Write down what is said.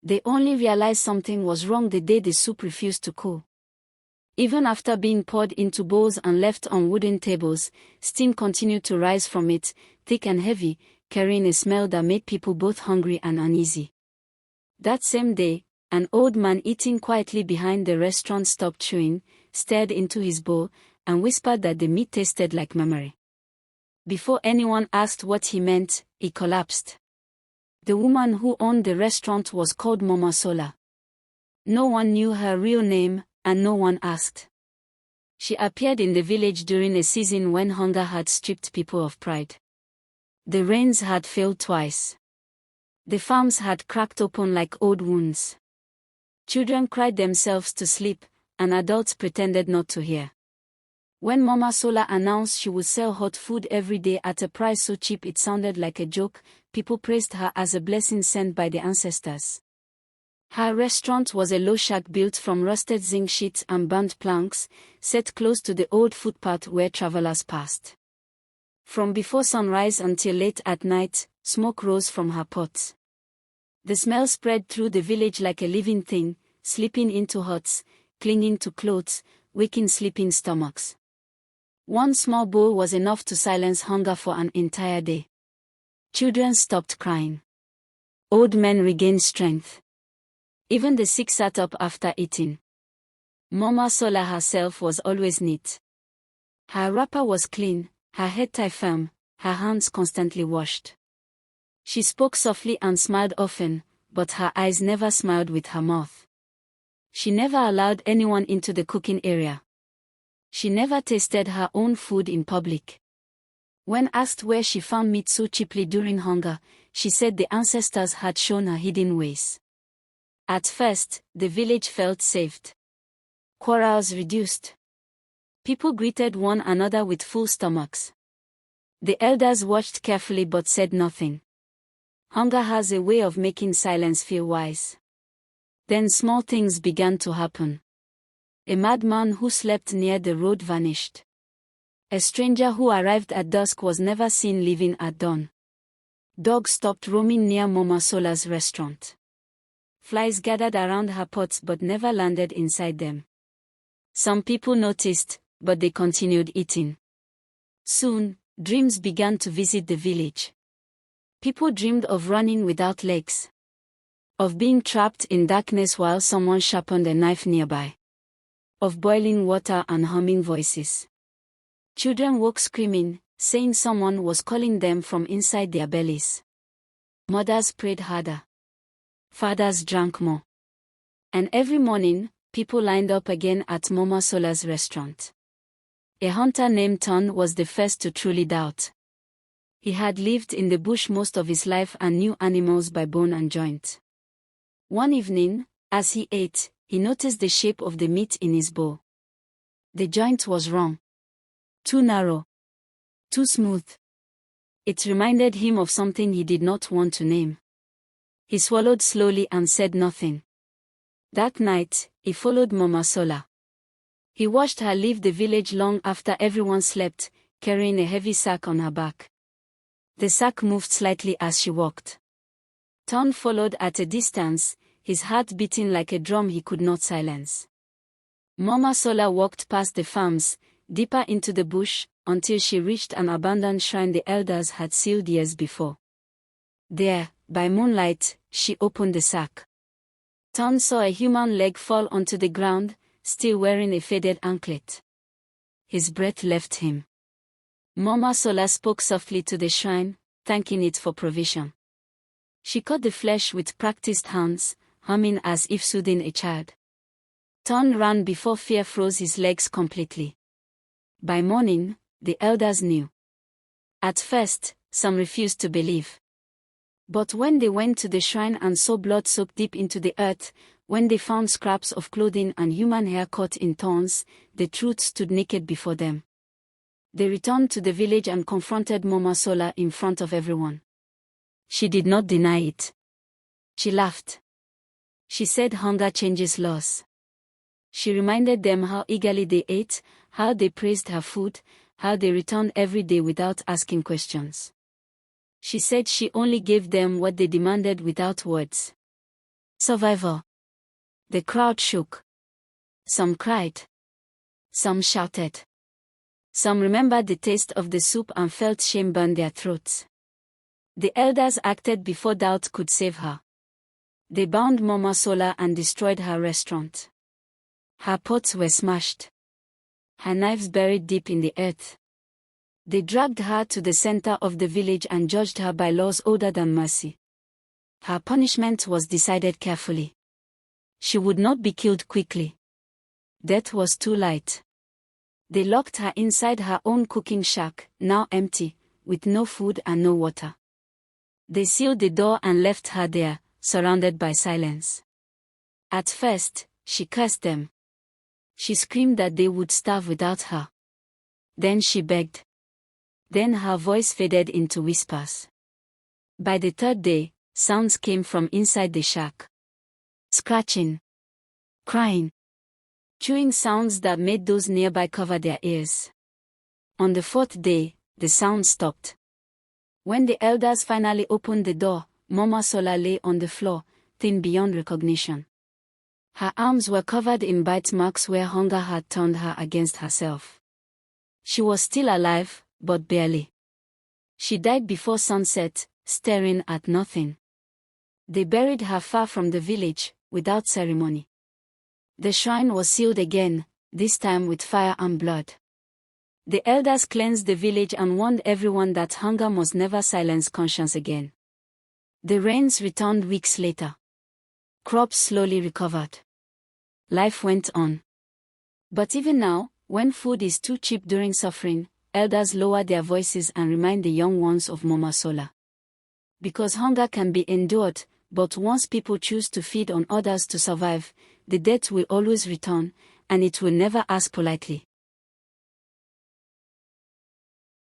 They only realized something was wrong the day the soup refused to cool. Even after being poured into bowls and left on wooden tables, steam continued to rise from it, thick and heavy, carrying a smell that made people both hungry and uneasy. That same day, an old man eating quietly behind the restaurant stopped chewing, stared into his bowl, and whispered that the meat tasted like memory. Before anyone asked what he meant, he collapsed. The woman who owned the restaurant was called Mama Sola. No one knew her real name, and no one asked. She appeared in the village during a season when hunger had stripped people of pride. The rains had failed twice. The farms had cracked open like old wounds. Children cried themselves to sleep, and adults pretended not to hear. When Mama Sola announced she would sell hot food every day at a price so cheap it sounded like a joke, people praised her as a blessing sent by the ancestors. Her restaurant was a low shack built from rusted zinc sheets and burnt planks, set close to the old footpath where travelers passed. From before sunrise until late at night, smoke rose from her pots. The smell spread through the village like a living thing, slipping into huts, clinging to clothes, waking sleeping stomachs. One small bowl was enough to silence hunger for an entire day. Children stopped crying. Old men regained strength. Even the sick sat up after eating. Mama Sola herself was always neat. Her wrapper was clean, her head tie firm, her hands constantly washed. She spoke softly and smiled often, but her eyes never smiled with her mouth. She never allowed anyone into the cooking area. She never tasted her own food in public. When asked where she found meat so cheaply during hunger, she said the ancestors had shown her hidden ways. At first, the village felt saved. Quarrels reduced. People greeted one another with full stomachs. The elders watched carefully but said nothing. Hunger has a way of making silence feel wise. Then small things began to happen. A madman who slept near the road vanished. A stranger who arrived at dusk was never seen leaving at dawn. Dogs stopped roaming near Mama Sola's restaurant. Flies gathered around her pots but never landed inside them. Some people noticed, but they continued eating. Soon, dreams began to visit the village. People dreamed of running without legs. Of being trapped in darkness while someone sharpened a knife nearby. Of boiling water and humming voices. Children woke screaming, saying someone was calling them from inside their bellies. Mothers prayed harder. Fathers drank more. And every morning, people lined up again at Mama Sola's restaurant. A hunter named Ton was the first to truly doubt. He had lived in the bush most of his life and knew animals by bone and joint. One evening, as he ate, he noticed the shape of the meat in his bowl. The joint was wrong. Too narrow. Too smooth. It reminded him of something he did not want to name. He swallowed slowly and said nothing. That night, he followed Mama Sola. He watched her leave the village long after everyone slept, carrying a heavy sack on her back. The sack moved slightly as she walked. Ton followed at a distance, his heart beating like a drum he could not silence. Mama Sola walked past the farms, deeper into the bush, until she reached an abandoned shrine the elders had sealed years before. There, by moonlight, she opened the sack. Ton saw a human leg fall onto the ground, still wearing a faded anklet. His breath left him. Mama Sola spoke softly to the shrine, thanking it for provision. She cut the flesh with practiced hands, humming as if soothing a child. Ton ran before fear froze his legs completely. By morning, the elders knew. At first, some refused to believe. But when they went to the shrine and saw blood soaked deep into the earth, when they found scraps of clothing and human hair caught in thorns, the truth stood naked before them. They returned to the village and confronted Mama Sola in front of everyone. She did not deny it. She laughed. She said hunger changes laws. She reminded them how eagerly they ate, how they praised her food, how they returned every day without asking questions. She said she only gave them what they demanded without words. Survival. The crowd shook. Some cried. Some shouted. Some remembered the taste of the soup and felt shame burn their throats. The elders acted before doubt could save her. They bound Mama Sola and destroyed her restaurant. Her pots were smashed. Her knives buried deep in the earth. They dragged her to the center of the village and judged her by laws older than mercy. Her punishment was decided carefully. She would not be killed quickly. Death was too light. They locked her inside her own cooking shack, now empty, with no food and no water. They sealed the door and left her there, surrounded by silence. At first, she cursed them. She screamed that they would starve without her. Then she begged. Then her voice faded into whispers. By the third day, sounds came from inside the shack. Scratching. Crying. Chewing sounds that made those nearby cover their ears. On the fourth day, the sound stopped. When the elders finally opened the door, Mama Sola lay on the floor, thin beyond recognition. Her arms were covered in bite marks where hunger had turned her against herself. She was still alive, but barely. She died before sunset, staring at nothing. They buried her far from the village, without ceremony. The shrine was sealed again, this time with fire and blood. The elders cleansed the village and warned everyone that hunger must never silence conscience again. The rains returned weeks later. Crops slowly recovered. Life went on. But even now, when food is too cheap during suffering, elders lower their voices and remind the young ones of Mama Sola. Because hunger can be endured, but once people choose to feed on others to survive, the death will always return, and it will never ask politely.